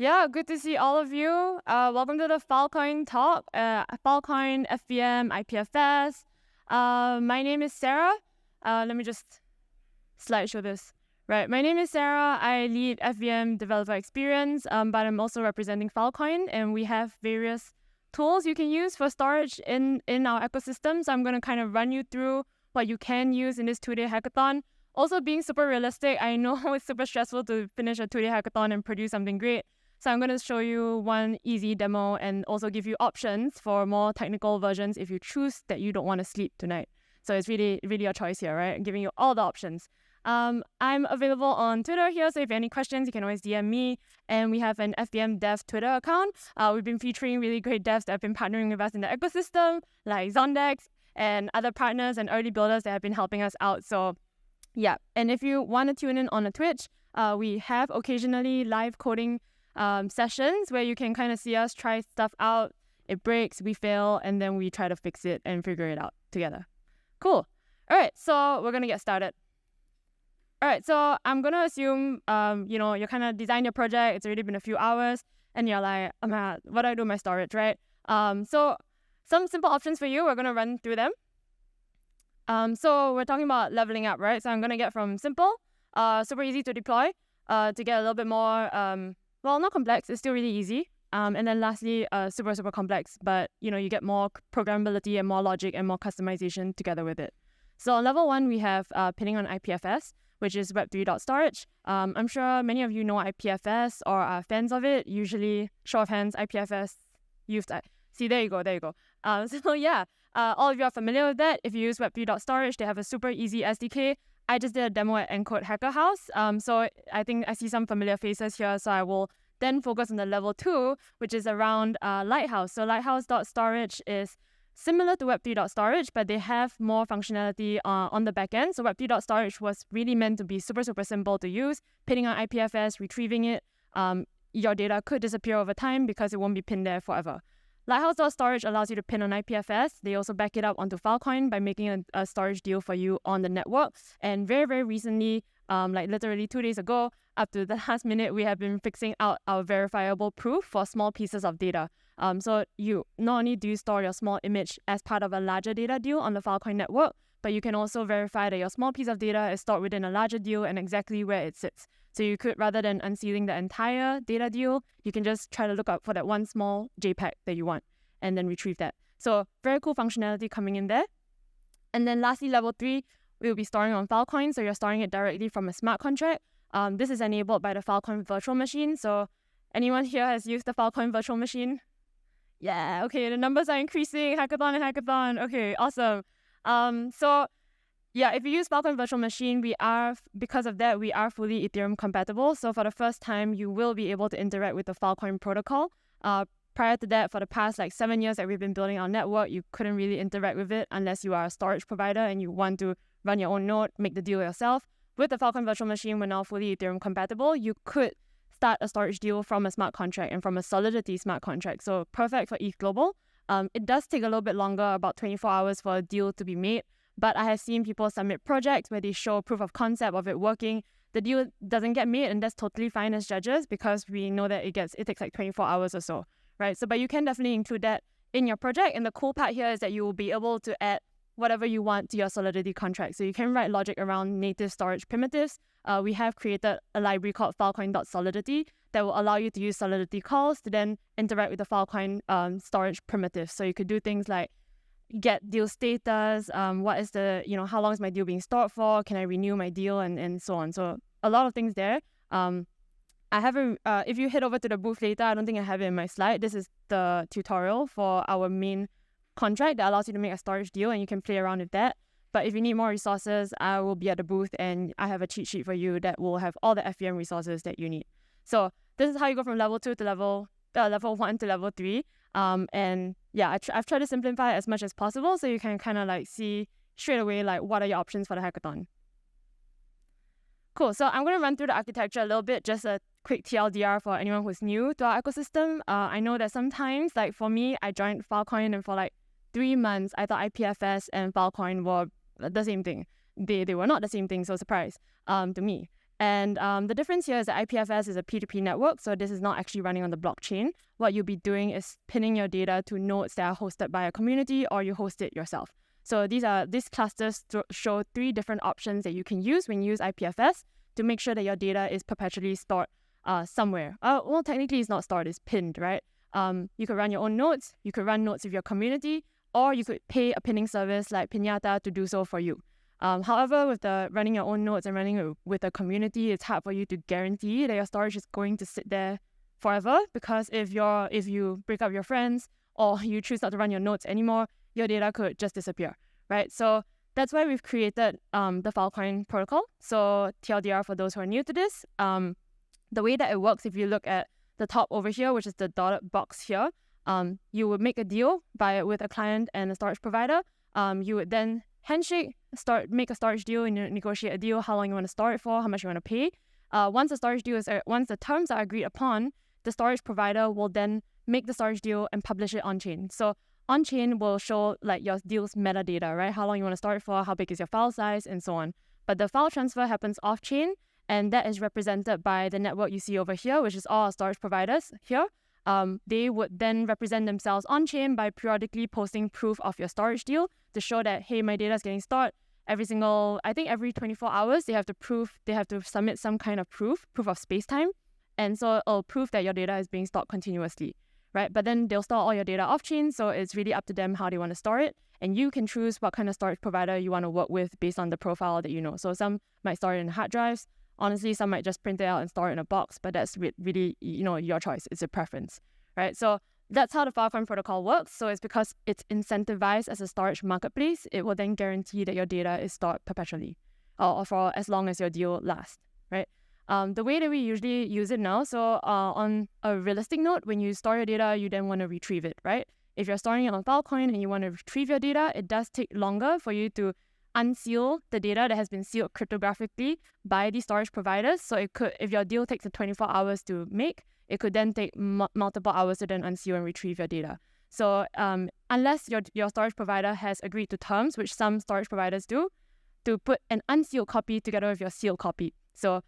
Yeah, good to see all of you. Welcome to the Filecoin talk, Filecoin, FVM, IPFS. My name is Sarah. Let me just slideshow this. Right, my name is Sarah. I lead FVM developer experience, but I'm also representing Filecoin, and we have various tools you can use for storage in our ecosystem. So I'm going to kind of run you through what you can use in this 2-day hackathon. Also, being super realistic, I know it's super stressful to finish a 2-day hackathon and produce something great. So I'm going to show you one easy demo and also give you options for more technical versions if you choose that you don't want to sleep tonight. So it's really your choice here, right? I'm giving you all the options. I'm available on Twitter here, so if you have any questions, you can always DM me. And we have an FVM Dev Twitter account. We've been featuring really great devs that have been partnering with us in the ecosystem, like Zondex and other partners and early builders that have been helping us out. So yeah, and if you want to tune in on a Twitch, we have occasionally live coding sessions where you can kind of see us try stuff out. It breaks, we fail, and then we try to fix it and figure it out together. Cool. All right, so we're going to get started. All right, so I'm going to assume, you kind of designed your project. It's already been a few hours, and you're like, what do I do with my storage, right? So some simple options for you. We're going to run through them. So we're talking about leveling up, right? So I'm going to get from simple, super easy to deploy, to get a little bit more, not complex. It's still really easy. And then lastly, super complex, but you get more programmability and more logic and more customization together with it. So on level 1, we have pinning on IPFS, which is Web3.storage. I'm sure many of you know IPFS or are fans of it. Usually, show of hands, IPFS used. See, there you go. So yeah, all of you are familiar with that. If you use Web3.storage, they have a super easy SDK. I just did a demo at Encode Hacker House. So I think I see some familiar faces here. So I will then focus on the level 2, which is around Lighthouse. So Lighthouse.storage is similar to Web3.storage, but they have more functionality on the back end. So Web3.storage was really meant to be super simple to use. Pinning on IPFS, retrieving it, your data could disappear over time because it won't be pinned there forever. Lighthouse.storage allows you to pin on IPFS. They also back it up onto Filecoin by making a storage deal for you on the network. And very recently, like literally 2 days ago, up to the last minute, we have been fixing out our verifiable proof for small pieces of data. So you not only do you store your small image as part of a larger data deal on the Filecoin network, but you can also verify that your small piece of data is stored within a larger deal and exactly where it sits. So you could, rather than unsealing the entire data deal, you can just try to look up for that one small JPEG that you want and then retrieve that. So very cool functionality coming in there. And then lastly, level 3, we'll be storing on Filecoin. So you're storing it directly from a smart contract. This is enabled by the Filecoin Virtual Machine. So anyone here has used the Filecoin Virtual Machine? Yeah, okay, the numbers are increasing. Hackathon. Okay, awesome. So yeah, if you use Filecoin Virtual Machine, because of that, we are fully Ethereum compatible. So for the first time, you will be able to interact with the Filecoin protocol. Prior to that, for the past 7 years that we've been building our network, you couldn't really interact with it unless you are a storage provider and you want to run your own node, make the deal yourself. With the Filecoin Virtual Machine, we're now fully Ethereum compatible. You could start a storage deal from a smart contract and from a Solidity smart contract. So perfect for ETHGlobal. It does take a little bit longer, about 24 hours for a deal to be made. But I have seen people submit projects where they show proof of concept of it working. The deal doesn't get made, and that's totally fine as judges because we know that it takes 24 hours or so, right? So, but you can definitely include that in your project. And the cool part here is that you will be able to add whatever you want to your Solidity contract. So you can write logic around native storage primitives. We have created a library called Filecoin.solidity that will allow you to use Solidity calls to then interact with the Filecoin storage primitives. So you could do things like get deal status, what is the, how long is my deal being stored for, can I renew my deal, and so on. So a lot of things there. I haven't, if you head over to the booth later, I don't think I have it in my slide. This is the tutorial for our main contract that allows you to make a storage deal, and you can play around with that. But if you need more resources, I will be at the booth and I have a cheat sheet for you that will have all the FVM resources that you need. So this is how you go from level 2 to level 1 to level 3. And yeah, I've tried to simplify it as much as possible so you can kind of see straight away what are your options for the hackathon. Cool, so I'm going to run through the architecture a little bit, just a quick TLDR for anyone who's new to our ecosystem. I know that sometimes, for me, I joined Filecoin and for 3 months, I thought IPFS and Filecoin were the same thing. They were not the same thing, so surprise to me. And the difference here is that IPFS is a P2P network, so this is not actually running on the blockchain. What you'll be doing is pinning your data to nodes that are hosted by a community, or you host it yourself. So these clusters show 3 different options that you can use when you use IPFS to make sure that your data is perpetually stored somewhere. Well, technically it's not stored, it's pinned, right? You could run your own nodes, you could run nodes with your community, or you could pay a pinning service like Pinata to do so for you. However, with running your own nodes and running it with a community, it's hard for you to guarantee that your storage is going to sit there forever, because if you break up your friends or you choose not to run your nodes anymore, your data could just disappear, right? So that's why we've created the Filecoin protocol. So TLDR for those who are new to this, the way that it works, if you look at the top over here, which is the dotted box here, you would make a deal with a client and a storage provider. You would then handshake, make a storage deal, and negotiate a deal, how long you want to store it for, how much you want to pay. Once the terms are agreed upon, the storage provider will then make the storage deal and publish it on-chain. So on-chain will show like your deal's metadata, right? How long you want to store it for, how big is your file size, and so on. But the file transfer happens off-chain, and that is represented by the network you see over here, which is all our storage providers here. They would then represent themselves on-chain by periodically posting proof of your storage deal to show that, hey, my data is getting stored every 24 hours. They have to submit some kind of proof of space-time. And so it'll prove that your data is being stored continuously, right? But then they'll store all your data off-chain, so it's really up to them how they want to store it. And you can choose what kind of storage provider you want to work with based on the profile that you know. So some might store it in hard drives. Honestly, some might just print it out and store it in a box, but that's really, your choice. It's a preference, right? So that's how the Filecoin protocol works. So it's because it's incentivized as a storage marketplace, it will then guarantee that your data is stored perpetually or for as long as your deal lasts, right? The way that we usually use it now, so on a realistic note, when you store your data, you then want to retrieve it, right? If you're storing it on Filecoin and you want to retrieve your data, it does take longer for you to unseal the data that has been sealed cryptographically by the storage providers. So it could, if your deal takes 24 hours to make, it could then take multiple hours to then unseal and retrieve your data. So unless your storage provider has agreed to terms, which some storage providers do, to put an unsealed copy together with your sealed copy. So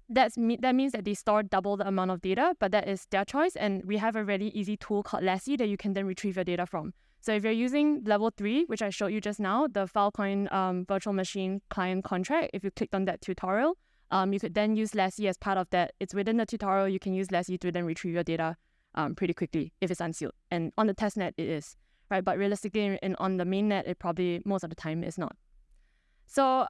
that means that they store double the amount of data, but that is their choice. And we have a really easy tool called Lassie that you can then retrieve your data from. So if you're using level 3, which I showed you just now, the Filecoin Virtual Machine client contract, if you clicked on that tutorial, you could then use Lassie as part of that. It's within the tutorial. You can use Lassie to then retrieve your data pretty quickly if it's unsealed. And on the testnet, it is, right? But realistically, on the mainnet, it probably most of the time is not. So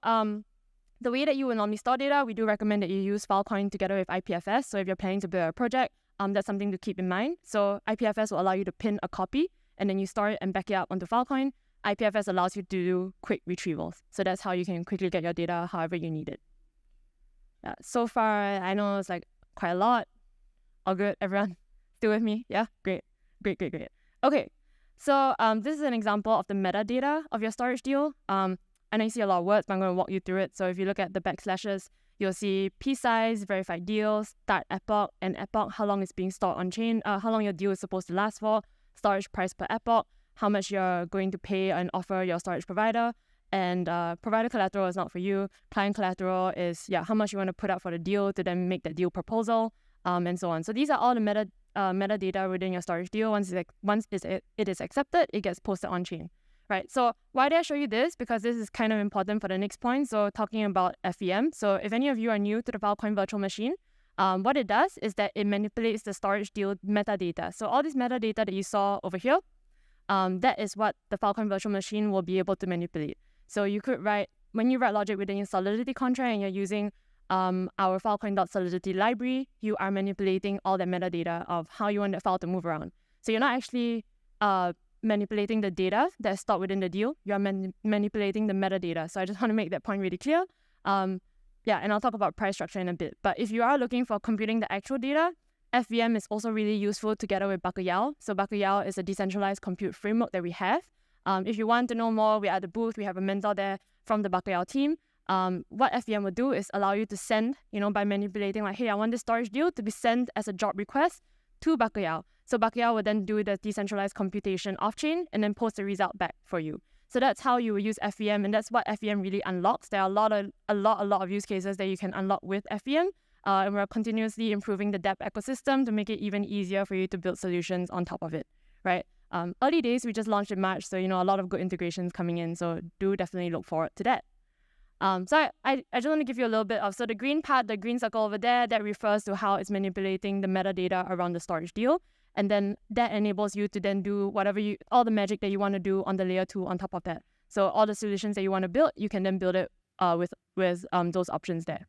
the way that you would normally store data, we do recommend that you use Filecoin together with IPFS. So if you're planning to build a project, that's something to keep in mind. So IPFS will allow you to pin a copy, and then you store it and back it up onto Filecoin. IPFS allows you to do quick retrievals. So that's how you can quickly get your data however you need it. So far, I know it's like quite a lot. All good, everyone? Still with me? Yeah? Great. Okay, so this is an example of the metadata of your storage deal. I know you see a lot of words, but I'm going to walk you through it. So if you look at the backslashes, you'll see P size, verified deals, start epoch, and epoch, how long it's being stored on chain, how long your deal is supposed to last for, storage price per epoch, how much you're going to pay and offer your storage provider, and provider collateral is not for you. Client collateral is how much you want to put up for the deal to then make that deal proposal, and so on. So these are all the metadata within your storage deal. Once it is accepted, it gets posted on chain. Right, so why did I show you this? Because this is kind of important for the next point. So talking about FVM. So if any of you are new to the Filecoin Virtual Machine, what it does is that it manipulates the storage deal metadata. So all this metadata that you saw over here, that is what the Filecoin Virtual Machine will be able to manipulate. So you could when you write logic within your Solidity contract and you're using our Filecoin.solidity library, you are manipulating all that metadata of how you want the file to move around. So you're not actually manipulating the data that's stored within the deal. You're manipulating the metadata. So I just want to make that point really clear. And I'll talk about price structure in a bit. But if you are looking for computing the actual data, FVM is also really useful together with Bacalhau. So Bacalhau is a decentralized compute framework that we have. If you want to know more, we're at the booth. We have a mentor there from the Bacalhau team. What FVM will do is allow you to send, by manipulating like, hey, I want this storage deal to be sent as a job request to Bacalhau. So Bacalhau will then do the decentralized computation off-chain and then post the result back for you. So that's how you will use FVM, and that's what FVM really unlocks. There are a lot of use cases that you can unlock with FVM, and we're continuously improving the dApp ecosystem to make it even easier for you to build solutions on top of it, right? Early days, we just launched in March, so a lot of good integrations coming in, so do definitely look forward to that. So I just want to give you a little bit of, so the green part, the green circle over there, that refers to how it's manipulating the metadata around the storage deal. And then that enables you to then do all the magic that you want to do on the layer 2 on top of that. So all the solutions that you want to build, you can then build it with those options there.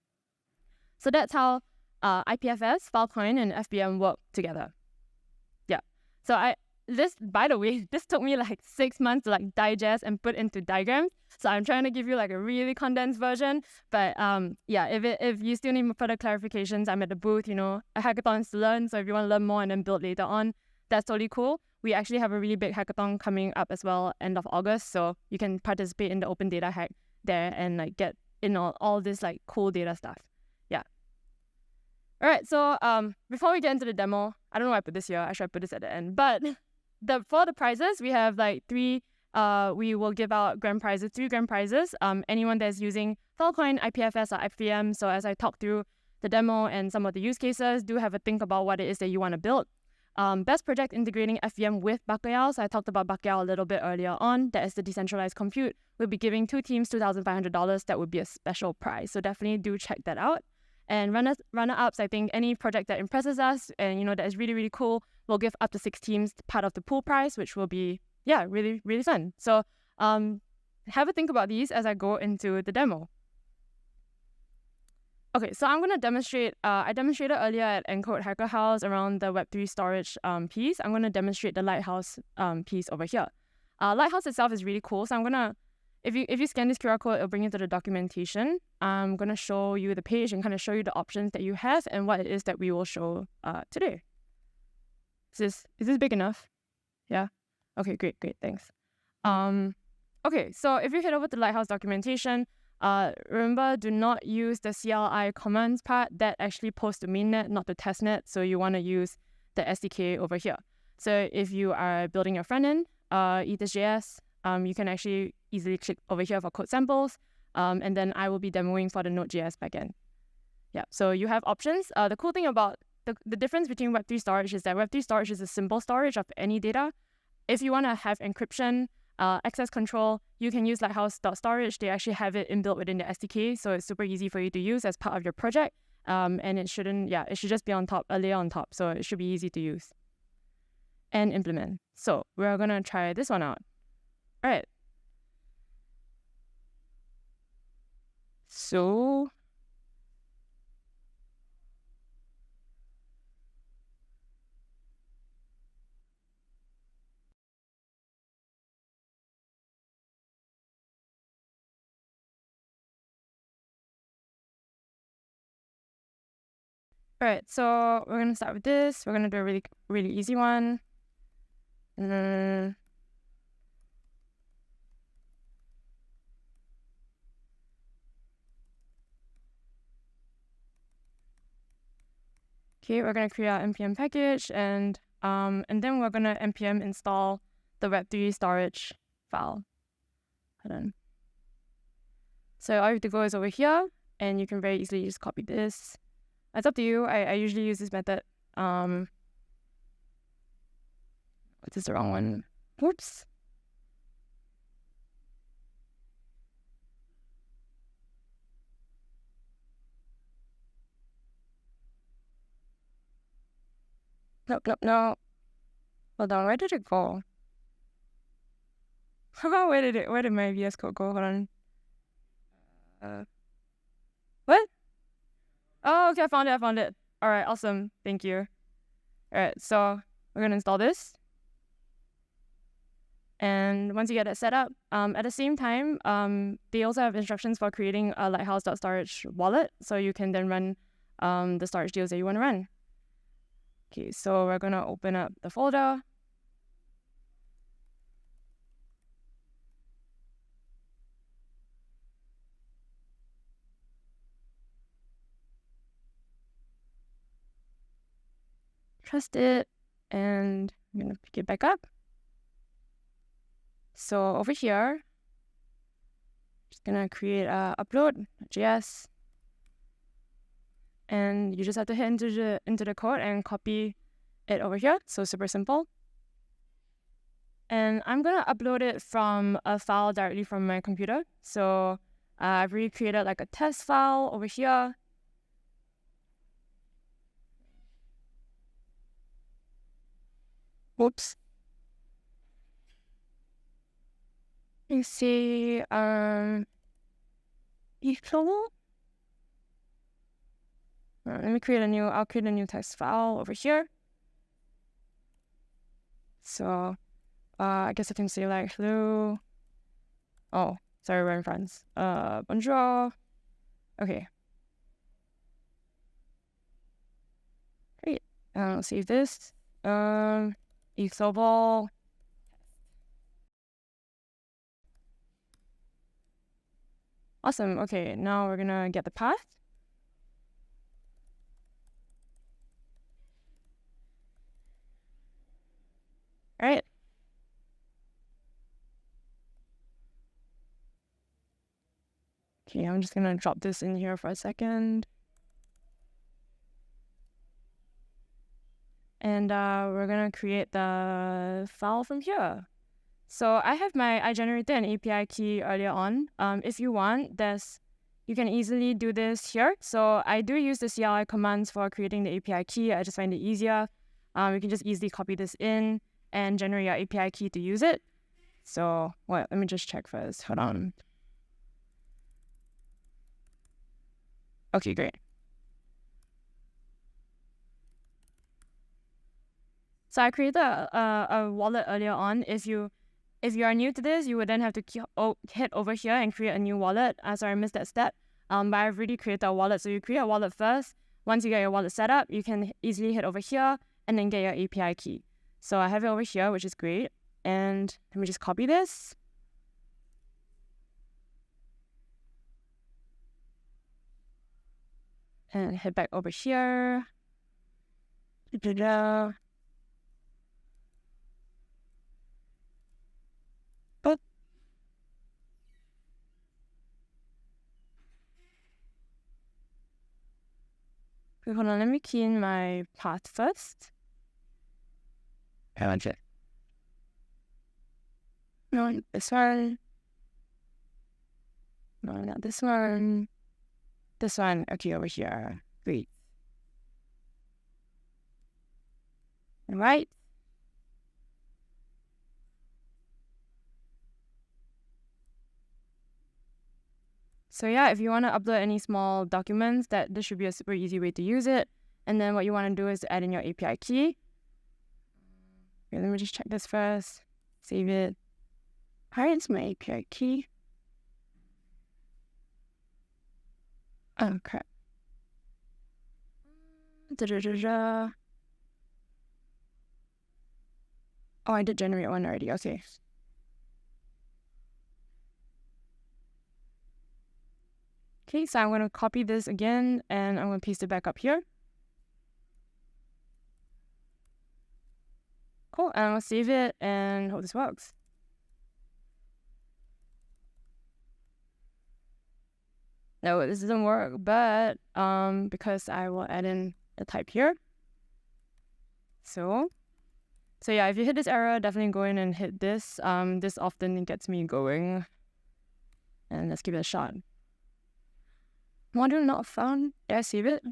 So that's how IPFS, Filecoin, and FVM work together. Yeah. So by the way, this took me like 6 months to like digest and put into diagrams. So I'm trying to give you like a really condensed version. But yeah, if you still need further clarifications, I'm at the booth, a hackathon to learn. So if you want to learn more and then build later on, that's totally cool. We actually have a really big hackathon coming up as well, end of August. So you can participate in the open data hack there and like get all this like cool data stuff. Yeah. All right. So before we get into the demo, I don't know why I put this here. I should put this at the end. But for the prizes, we have like three. We will give out grand prizes, 3 grand prizes. Anyone that's using Filecoin, IPFS, or FVM. So as I talk through the demo and some of the use cases, do have a think about what it is that you want to build. Best project integrating FVM with Bacalhau. So I talked about Bacalhau a little bit earlier on. That is the decentralized compute. We'll be giving 2 teams $2,500. That would be a special prize. So definitely do check that out. And runner-ups, I think any project that impresses us and that is really, really cool, we'll give up to 6 teams part of the pool prize, which will be really, really fun. So have a think about these as I go into the demo. Okay, so I'm going to demonstrate, I demonstrated earlier at Encode Hacker House around the Web3 storage piece. I'm going to demonstrate the Lighthouse piece over here. Lighthouse itself is really cool. So I'm going to, if you scan this QR code, it'll bring you to the documentation. I'm going to show you the page and kind of show you the options that you have and what it is that we will show today. Is this big enough? Yeah? Okay, great, thanks. Okay, so if you head over to Lighthouse documentation, remember, do not use the CLI commands part. That actually posts to mainnet, not to testnet. So you want to use the SDK over here. So if you are building your front end, ETHJS, you can actually easily click over here for code samples. And then I will be demoing for the Node.js backend. Yeah, so you have options. The cool thing about the difference between Web3 storage is that Web3 storage is a simple storage of any data. If you want to have encryption, access control, you can use Lighthouse.storage. They actually have it inbuilt within the SDK, so it's super easy for you to use as part of your project. And it should just be on top, a layer on top, so it should be easy to use and implement. So we're gonna try this one out. All right. So all right, so we're going to start with this. We're going to do a really, really easy one. Okay, we're going to create our npm package and then we're going to npm install the Web3 storage file. Hold on. So all you have to go is over here, and you can very easily just copy this. It's up to you. I usually use this method. This is the wrong one. Whoops. No. Hold on, where did it go? Where did my VS Code go? Hold on. What? Oh, okay, I found it. All right, awesome. Thank you. All right, so we're going to install this. And once you get it set up, at the same time, they also have instructions for creating a Lighthouse.storage wallet. So you can then run the storage deals that you want to run. Okay, so we're going to open up the folder. Trust it, and I'm going to pick it back up. So over here, Just gonna create a upload.js, and you just have to hit into the code and copy it over here. So super simple. And I'm gonna upload it from a file directly from my computer. So I've already created like a test file over here. Whoops. You see, ETHGlobal. Let me create I'll create a new text file over here. So I guess I can say like, hello. Oh, sorry, we're in France. Bonjour. Okay. Great. I'll save this. ETHGlobal. Awesome. Okay, now we're gonna get the path. All right. Okay, I'm just gonna drop this in here for a second. And we're gonna create the file from here. So I generated an API key earlier on. If you want, you can easily do this here. So I do use the CLI commands for creating the API key. I just find it easier. You can just easily copy this in and generate your API key to use it. So let me just check first. Hold on. Okay, great. So I created a wallet earlier on. If you are new to this, you would then have to hit over here and create a new wallet. Sorry, I missed that step. But I've already created a wallet. So you create a wallet first. Once you get your wallet set up, you can easily hit over here and then get your API key. So I have it over here, which is great. And let me just copy this. And head back over here. Wait, hold on, let me key in my path first. No, this one. No, not this one. This one, okay, over here. Great. All right. So yeah, if you want to upload any small documents, this should be a super easy way to use it. And then what you want to do is add in your API key. Okay, let me just check this first. Save it. All right, it's my API key. Oh, crap. Oh, I did generate one already. Okay. Okay, so I'm going to copy this again, and I'm going to paste it back up here. Cool, and I'm going to save it and hope this works. No, this doesn't work, but because I will add in the type here. So yeah, if you hit this error, definitely go in and hit this. This often gets me going. And let's give it a shot. Module not found. Did I save it?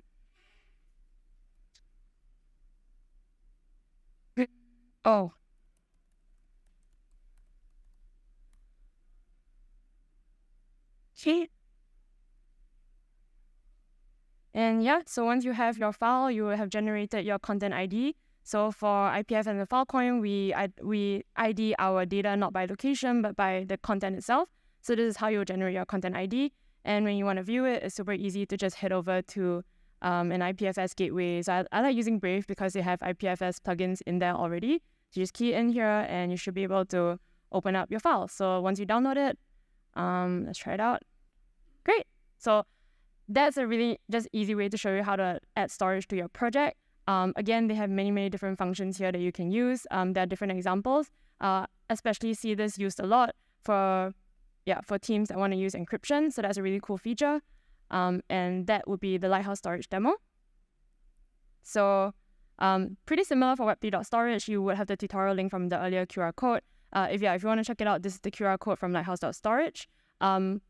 Oh. Okay. And yeah, so once you have your file, you will have generated your content ID. So for IPFS and the Filecoin, we ID our data not by location, but by the content itself. So this is how you'll generate your content ID. And when you want to view it, it's super easy to just head over to an IPFS gateway. So I like using Brave because they have IPFS plugins in there already. So you just key in here and you should be able to open up your file. So once you download it, let's try it out. Great. So that's a really just easy way to show you how to add storage to your project. Again, they have many different functions here that you can use. There are different examples. Especially see this used a lot for for teams that want to use encryption. So that's a really cool feature. And that would be the Lighthouse storage demo. So pretty similar for web3.storage. You would have the tutorial link from the earlier QR code. If you want to check it out, this is the QR code from lighthouse.storage. Some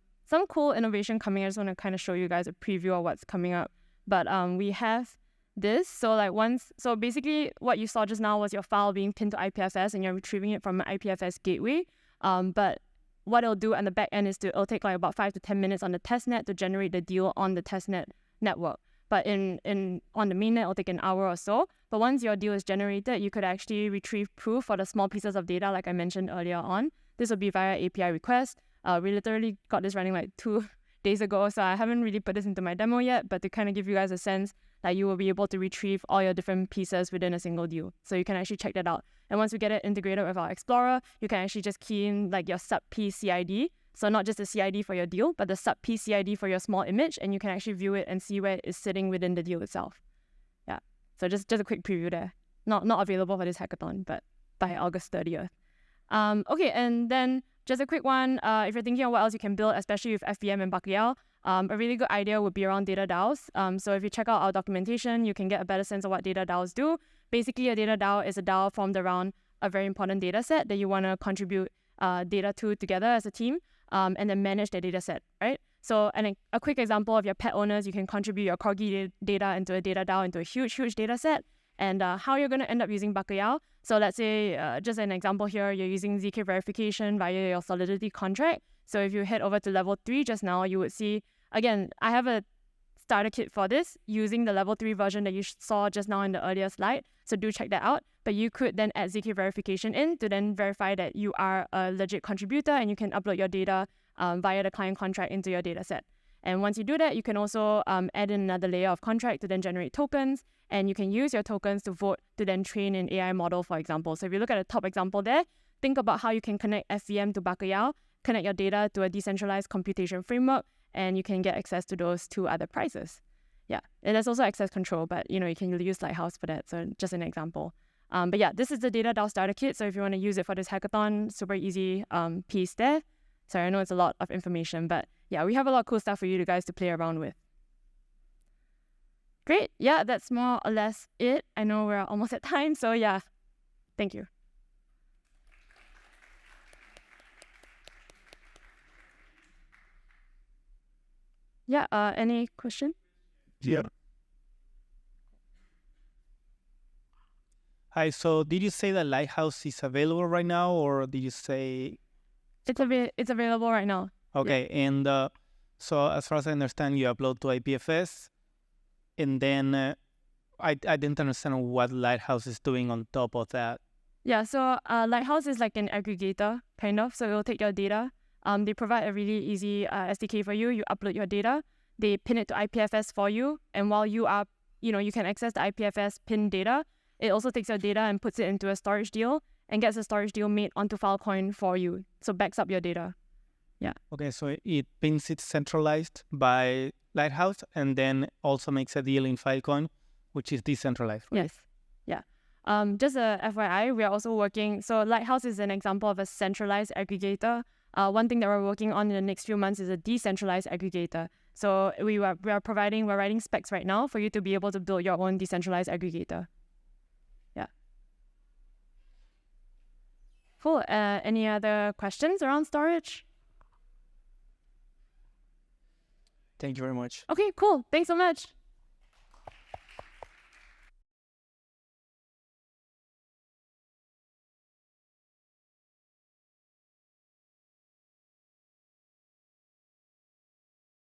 cool innovation coming. I just want to kind of show you guys a preview of what's coming up. But we have this. So basically what you saw just now was your file being pinned to IPFS and you're retrieving it from an IPFS gateway. But what it'll do on the back end is it'll take like about 5 to 10 minutes on the testnet to generate the deal on the testnet network. But on the mainnet, it'll take an hour or so. But once your deal is generated, you could actually retrieve proof for the small pieces of data like I mentioned earlier on. This will be via API request. We literally got this running like 2 days ago, so I haven't really put this into my demo yet, but to kind of give you guys a sense that you will be able to retrieve all your different pieces within a single deal. So you can actually check that out. And once we get it integrated with our Explorer, you can actually just key in like your sub-piece CID. So not just the CID for your deal, but the sub-piece CID for your small image, and you can actually view it and see where it is sitting within the deal itself. Yeah. So just a quick preview there. Not available for this hackathon, but by August 30th. Okay, and then just a quick one. If you're thinking of what else you can build, especially with FVM and Bacalhau, a really good idea would be around data DAOs. So if you check out our documentation, you can get a better sense of what data DAOs do. Basically, a data DAO is a DAO formed around a very important data set that you want to contribute data to together as a team, and then manage the data set, right? So a quick example of your pet owners, you can contribute your corgi data into a data DAO into a huge data set. And how you're going to end up using Bacalhau. So let's say, just an example here, you're using ZK verification via your Solidity contract. So if you head over to level 3 just now, you would see, again, I have a starter kit for this using the level 3 version that you saw just now in the earlier slide. So do check that out. But you could then add ZK verification in to then verify that you are a legit contributor and you can upload your data via the client contract into your data set. And once you do that, you can also add in another layer of contract to then generate tokens. And you can use your tokens to vote to then train an AI model, for example. So if you look at the top example there, think about how you can connect FVM to Bacalhau, connect your data to a decentralized computation framework, and you can get access to those 2 other prizes. Yeah, and there's also access control, but you can use Lighthouse for that. So just an example. But yeah, this is the data DAO starter kit. So if you want to use it for this hackathon, super easy piece there. Sorry, I know it's a lot of information, but yeah, we have a lot of cool stuff for you guys to play around with. Great. Yeah, that's more or less it. I know we're almost at time, so yeah, thank you. Yeah, any question? Yeah. Hi, so did you say that Lighthouse is available right now, or did you say... It's available right now. Okay, yeah. And so as far as I understand, you upload to IPFS, and then I didn't understand what Lighthouse is doing on top of that. Yeah, so Lighthouse is like an aggregator, kind of. So it will take your data. They provide a really easy SDK for you. You upload your data. They pin it to IPFS for you. And while you are, you can access the IPFS pin data, it also takes your data and puts it into a storage deal and gets a storage deal made onto Filecoin for you. So backs up your data. Yeah. Okay, so it pins it centralized by Lighthouse and then also makes a deal in Filecoin, which is decentralized. Right? Yes. Yeah. Just a FYI, we are also working. So Lighthouse is an example of a centralized aggregator. One thing that we're working on in the next few months is a decentralized aggregator. So we're writing specs right now for you to be able to build your own decentralized aggregator. Yeah. Cool. Any other questions around storage? Thank you very much. Okay, cool. Thanks so much.